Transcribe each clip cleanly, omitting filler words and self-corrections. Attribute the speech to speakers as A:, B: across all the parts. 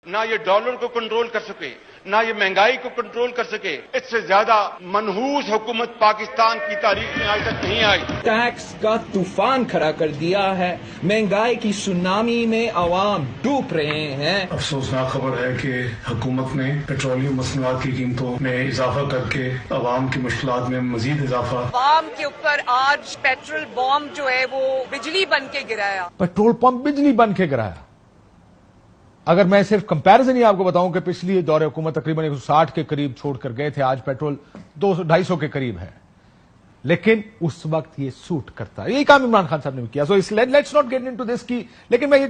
A: نہ یہ ڈالر کو کنٹرول کر سکے، نہ یہ مہنگائی کو کنٹرول کر سکے، اس سے زیادہ منحوس حکومت پاکستان کی تاریخ میں آج تک نہیں آئی۔
B: ٹیکس کا طوفان کھڑا کر دیا ہے، مہنگائی کی سونامی میں عوام ڈوب رہے ہیں۔
C: افسوسناک خبر ہے کہ حکومت نے پیٹرولیم مصنوعات کی قیمتوں میں اضافہ کر کے عوام کی مشکلات میں مزید اضافہ۔
D: عوام کے اوپر آج پیٹرول بم جو ہے وہ بجلی بن کے گرایا،
E: پیٹرول پمپ بجلی بن کے گرایا۔ اگر میں صرف کمپیرزن ہی آپ کو بتاؤں کہ پچھلی دور حکومت تقریباً 160 کے قریب چھوڑ کر گئے تھے، آج پیٹرول 200-250 کے قریب ہے، لیکن اس وقت یہ سوٹ کرتا ہے۔ یہی کام عمران خان صاحب نے بھی کیا۔ So let's not get into this کی، لیکن میں یہ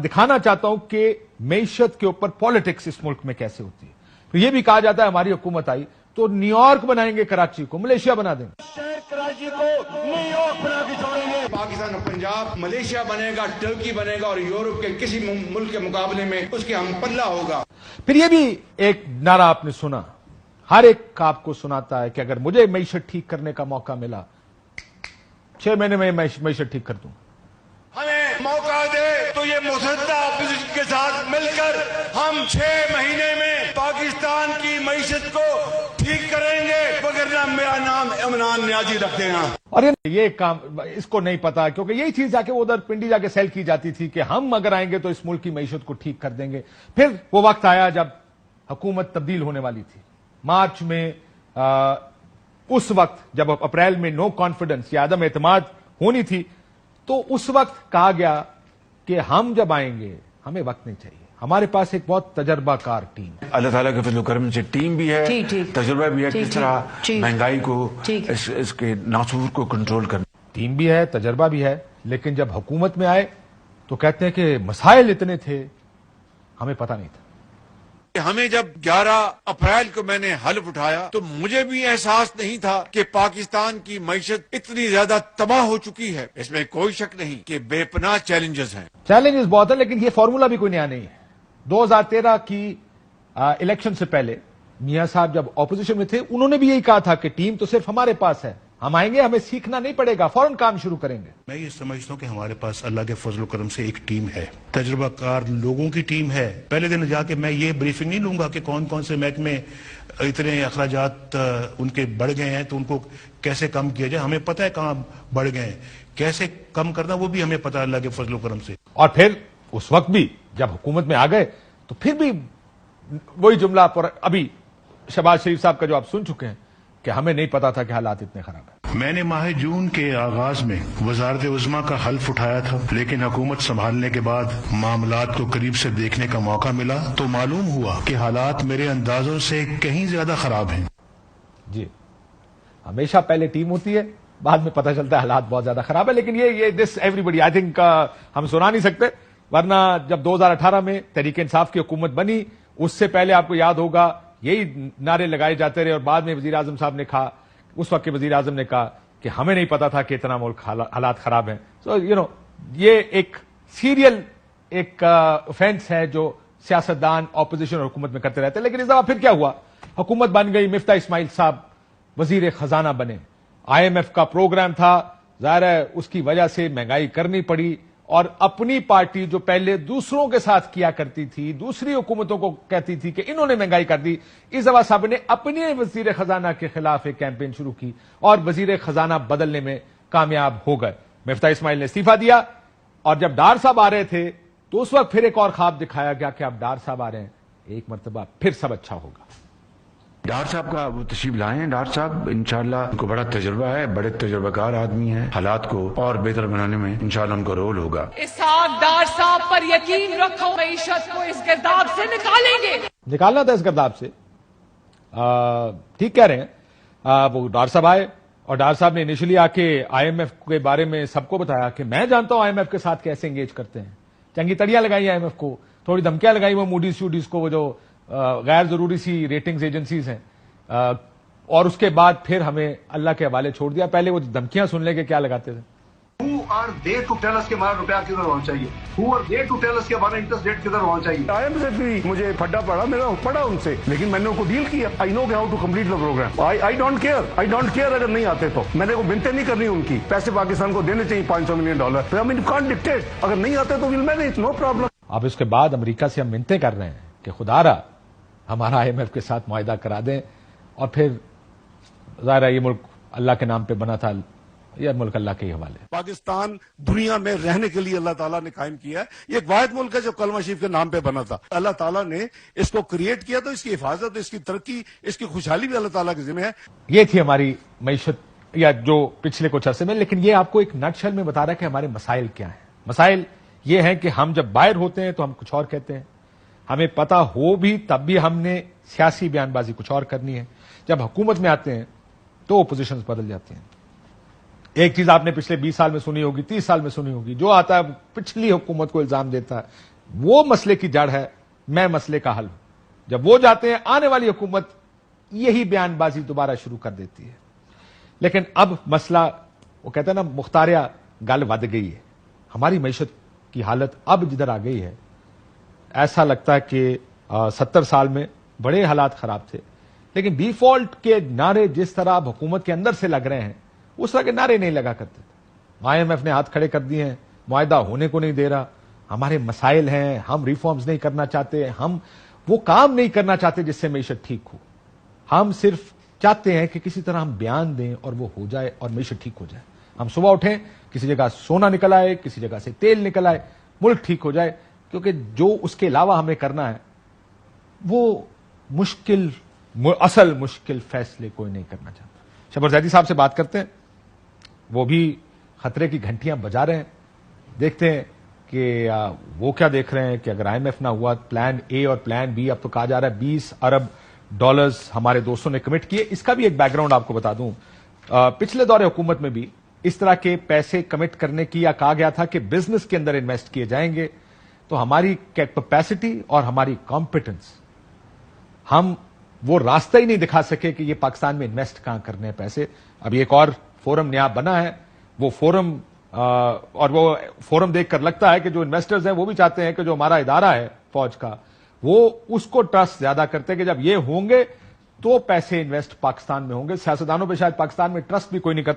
E: دکھانا چاہتا ہوں کہ معیشت کے اوپر پالیٹکس اس ملک میں کیسے ہوتی ہے۔ پھر یہ بھی کہا جاتا ہے ہماری حکومت آئی تو نیو یارک بنائیں گے، کراچی کو ملیشیا بنا دیں گے،
A: کراچی کو نیو یارک بنا کے چھوڑیں گے۔ پاکستان اور پنجاب ملیشیا بنے گا، ٹرکی بنے گا، اور یورپ کے کسی ملک کے مقابلے میں اس کے ہم پلہ ہوگا۔
E: پھر یہ بھی ایک نعرہ آپ نے سنا، ہر ایک آپ کو سناتا ہے کہ اگر مجھے معیشت ٹھیک کرنے کا موقع ملا 6 مہینے میں معیشت ٹھیک کر دوں۔
A: ہمیں موقع دے تو یہ متحدہ اپوزیشن کے ساتھ مل کر ہم 6 مہینے میں پاکستان کی معیشت کو ٹھیک کریں گے، وگرنہ میرا نام عمران نیازی رکھ دینا۔
E: اور یہ کام اس کو نہیں پتا، کیونکہ یہی چیز جا کے ادھر پنڈی جا کے سیل کی جاتی تھی کہ ہم اگر آئیں گے تو اس ملک کی معیشت کو ٹھیک کر دیں گے۔ پھر وہ وقت آیا جب حکومت تبدیل ہونے والی تھی، مارچ میں اس وقت جب اپریل میں نو کانفیڈنس یا عدم اعتماد ہونی تھی، تو اس وقت کہا گیا کہ ہم جب آئیں گے ہمیں وقت نہیں چاہیے، ہمارے پاس ایک بہت تجربہ کار ٹیم ہے۔
F: اللہ تعالیٰ کے فضل و کرم سے ٹیم بھی ہے، تجربہ بھی ہے، کس طرح مہنگائی کو اس کے ناسور کو کنٹرول کرنا۔
E: ٹیم بھی ہے، تجربہ بھی ہے، لیکن جب حکومت میں آئے تو کہتے ہیں کہ مسائل اتنے تھے ہمیں پتہ نہیں تھا۔
A: ہمیں جب 11 اپریل کو میں نے حلف اٹھایا تو مجھے بھی احساس نہیں تھا کہ پاکستان کی معیشت اتنی زیادہ تباہ ہو چکی ہے۔ اس میں کوئی شک نہیں کہ بے پناہ چیلنجز ہیں،
E: چیلنجز بہت ہیں، لیکن یہ فارمولا بھی کوئی نیا نہیں ہے۔ 2013 کی الیکشن سے پہلے میاں صاحب جب اپوزیشن میں تھے انہوں نے بھی یہی کہا تھا کہ ٹیم تو صرف ہمارے پاس ہے، ہم آئیں گے ہمیں سیکھنا نہیں پڑے گا، فوراً کام شروع کریں گے۔
C: میں یہ سمجھتا ہوں کہ ہمارے پاس اللہ کے فضل و کرم سے ایک ٹیم ہے، تجربہ کار لوگوں کی ٹیم ہے۔ پہلے دن جا کے میں یہ بریفنگ نہیں لوں گا کہ کون کون سے محکمے اتنے اخراجات ان کے بڑھ گئے ہیں تو ان کو کیسے کم کیا جائے۔ ہمیں پتہ ہے کہاں بڑھ گئے ہیں، کیسے کم کرنا وہ بھی ہمیں پتہ ہے اللہ کے فضل و کرم سے۔
E: اور پھر اس وقت بھی جب حکومت میں آ گئے تو پھر بھی وہی جملہ پر ابھی شہباز شریف صاحب کا جو آپ سن چکے ہیں کہ ہمیں نہیں پتا تھا کہ حالات اتنے خراب ہیں۔
C: میں نے ماہ جون کے آغاز میں وزارت عظمیٰ کا حلف اٹھایا تھا، لیکن حکومت سنبھالنے کے بعد معاملات کو قریب سے دیکھنے کا موقع ملا تو معلوم ہوا کہ حالات میرے اندازوں سے کہیں زیادہ خراب ہیں۔
E: جی، ہمیشہ پہلے ٹیم ہوتی ہے، بعد میں پتہ چلتا ہے حالات بہت زیادہ خراب ہے، لیکن یہ this every body I think ہم سنا نہیں سکتے، ورنہ جب 2018 میں تحریک انصاف کی حکومت بنی اس سے پہلے آپ کو یاد ہوگا یہی نعرے لگائے جاتے رہے، اور بعد میں وزیر اعظم صاحب نے کہا، اس وقت کے وزیر اعظم نے کہا کہ ہمیں نہیں پتا تھا کہ اتنا ملک حالات خراب ہیں۔ سو یہ ایک سیریل ایک offense ہے جو سیاستدان اپوزیشن اور حکومت میں کرتے رہتے ہیں۔ لیکن اس دفعہ پھر کیا ہوا، حکومت بن گئی، مفتاح اسماعیل صاحب وزیر خزانہ بنے، IMF کا پروگرام تھا، ظاہر ہے اس کی وجہ سے مہنگائی کرنی پڑی، اور اپنی پارٹی جو پہلے دوسروں کے ساتھ کیا کرتی تھی، دوسری حکومتوں کو کہتی تھی کہ انہوں نے مہنگائی کر دی، اس دفعہ صاحب نے اپنے وزیر خزانہ کے خلاف ایک کیمپین شروع کی اور وزیر خزانہ بدلنے میں کامیاب ہو گئے۔ مفتاح اسماعیل نے استعفیٰ دیا، اور جب ڈار صاحب آ رہے تھے تو اس وقت پھر ایک اور خواب دکھایا گیا کہ اب ڈار صاحب آ رہے ہیں، ایک مرتبہ پھر سب اچھا ہوگا۔
F: ڈار صاحب کا وہ تشریف لائے ہیں، ڈار صاحب انشاءاللہ ان کو بڑا تجربہ ہے، بڑے تجربہ کار آدمی ہیں، حالات کو اور بہتر بنانے میں انشاءاللہ ان کو رول ہوگا۔
D: اسحاق ڈار صاحب پر یقین رکھو، معیشت کو اس گرداب سے نکالیں گے۔
E: نکالنا تھا اس گرداب سے، ٹھیک کہہ رہے ہیں۔ وہ ڈار صاحب آئے اور ڈار صاحب نے انیشلی آ کے IMF کے بارے میں سب کو بتایا کہ میں جانتا ہوں IMF کے ساتھ کیسے انگیج کرتے ہیں، چنگی تڑیاں لگائی IMF کو، تھوڑی دھمکیاں لگائی وہ موڈیز شوڈیز کو، وہ جو غیر ضروری سی ریٹنگز ایجنسیز ہیں، اور اس کے بعد پھر ہمیں اللہ کے حوالے چھوڑ دیا۔ پہلے وہ دھمکیاں سن لے کے کیا لگاتے تھے۔
G: Who are they to tell us کہ ہمارا روپیہ کدھر ہونا چاہیے؟ Who are they to tell us کہ ہمارا انٹرسٹ ریٹ کدھر ہونا چاہیے؟
C: IMF سے بھی مجھے پھڈا پڑا، میرا پڑا ان سے، لیکن میں نے ان کو ڈیل کیا۔ I know how to complete the program. I don't care اگر نہیں آتے تو میں نے کو منتیں نہیں کرنی ان کی، پیسے پاکستان کو دینے چاہیے $500 million. I mean you can't dictate، اگر نہیں آتے تو we'll manage, no problem۔
E: اب اس کے بعد امریکہ سے ہم منتیں کر رہے ہیں کہ خدارا ہمارا IMF کے ساتھ معاہدہ کرا دیں, اور پھر ظاہر ہے یہ ملک اللہ کے نام پہ بنا تھا, یہ ملک اللہ کے ہی حوالے.
H: پاکستان دنیا میں رہنے کے لیے اللہ تعالیٰ نے قائم کیا ہے. یہ ایک واحد ملک ہے جو کلمہ شریف کے نام پہ بنا تھا. اللہ تعالیٰ نے اس کو کریٹ کیا, تو اس کی حفاظت, اس کی ترقی, اس کی خوشحالی بھی اللہ تعالیٰ کے ذمہ ہے.
E: یہ تھی ہماری معیشت یا جو پچھلے کچھ عرصے میں, لیکن یہ آپ کو ایک نٹ شیل میں بتا رہا ہے کہ ہمارے مسائل کیا ہیں. مسائل یہ ہیں کہ ہم جب باہر ہوتے ہیں تو ہم کچھ اور کہتے ہیں, ہمیں پتا ہو بھی تب بھی ہم نے سیاسی بیان بازی کچھ اور کرنی ہے. جب حکومت میں آتے ہیں تو پوزیشنز بدل جاتی ہیں. ایک چیز آپ نے پچھلے 20 سال میں سنی ہوگی, 30 سال میں سنی ہوگی, جو آتا ہے پچھلی حکومت کو الزام دیتا ہے, وہ مسئلے کی جڑ ہے, میں مسئلے کا حل ہوں. جب وہ جاتے ہیں آنے والی حکومت یہی بیان بازی دوبارہ شروع کر دیتی ہے. لیکن اب مسئلہ, وہ کہتے ہیں نا مختاریا گل ود گئی ہے. ہماری معیشت کی حالت اب جدھر آ گئی ہے, ایسا لگتا ہے کہ 70 سال میں بڑے حالات خراب تھے, لیکن ڈیفالٹ کے نعرے جس طرح اب حکومت کے اندر سے لگ رہے ہیں اس طرح کے نعرے نہیں لگا کرتے تھے. IMF نے ہاتھ کھڑے کر دیے ہیں, معاہدہ ہونے کو نہیں دے رہا. ہمارے مسائل ہیں, ہم ریفارمز نہیں کرنا چاہتے, ہم وہ کام نہیں کرنا چاہتے جس سے معیشت ٹھیک ہو. ہم صرف چاہتے ہیں کہ کسی طرح ہم بیان دیں اور وہ ہو جائے اور معیشت ٹھیک ہو جائے. ہم صبح اٹھیں, کسی جگہ سونا نکل آئے, کسی جگہ سے تیل نکل آئے, ملک ٹھیک ہو جائے. کیونکہ جو اس کے علاوہ ہمیں کرنا ہے وہ اصل مشکل فیصلے کوئی نہیں کرنا چاہتا. شبر زیدی صاحب سے بات کرتے ہیں, وہ بھی خطرے کی گھنٹیاں بجا رہے ہیں. دیکھتے ہیں کہ وہ کیا دیکھ رہے ہیں کہ اگر IMF نہ ہوا, پلان A اور پلان B, اب تو کہا جا رہا ہے $20 ارب ہمارے دوستوں نے کمٹ کیے. اس کا بھی ایک بیک گراؤنڈ آپ کو بتا دوں, پچھلے دور حکومت میں بھی اس طرح کے پیسے کمٹ کرنے کی یا کہا گیا تھا کہ بزنس کے اندر انویسٹ کیے جائیں گے, تو ہماری کیپیسٹی اور ہماری کمپیٹنس, ہم وہ راستہ ہی نہیں دکھا سکے کہ یہ پاکستان میں انویسٹ کہاں کرنے ہیں پیسے. ابھی ایک اور فورم نیا بنا ہے, وہ فورم اور وہ فورم دیکھ کر لگتا ہے کہ جو انویسٹرز ہیں وہ بھی چاہتے ہیں کہ جو ہمارا ادارہ ہے فوج کا, وہ اس کو ٹرسٹ زیادہ کرتے ہیں کہ جب یہ ہوں گے تو پیسے انویسٹ پاکستان میں ہوں گے. سیاستدانوں پہ شاید پاکستان میں ٹرسٹ بھی کوئی نہیں کرتا.